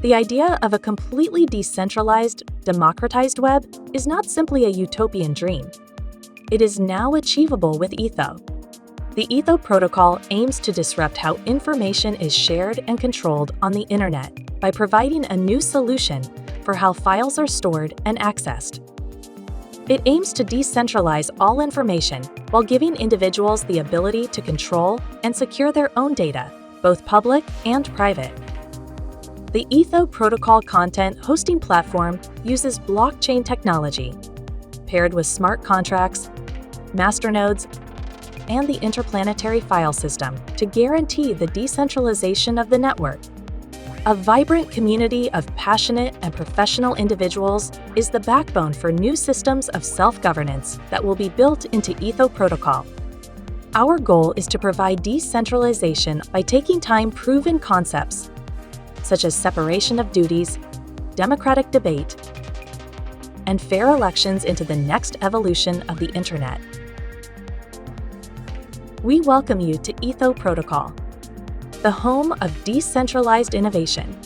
The idea of a completely decentralized, democratized web is not simply a utopian dream. It is now achievable with Etho. The Etho Protocol aims to disrupt how information is shared and controlled on the internet by providing a new solution for how files are stored and accessed. It aims to decentralize all information while giving individuals the ability to control and secure their own data, both public and private. The Etho Protocol content hosting platform uses blockchain technology, paired with smart contracts, masternodes, and the interplanetary file system to guarantee the decentralization of the network. A vibrant community of passionate and professional individuals is the backbone for new systems of self-governance that will be built into Etho Protocol. Our goal is to provide decentralization by taking time-proven concepts such as separation of duties, democratic debate, and fair elections into the next evolution of the Internet. We welcome you to Etho Protocol, the home of decentralized innovation.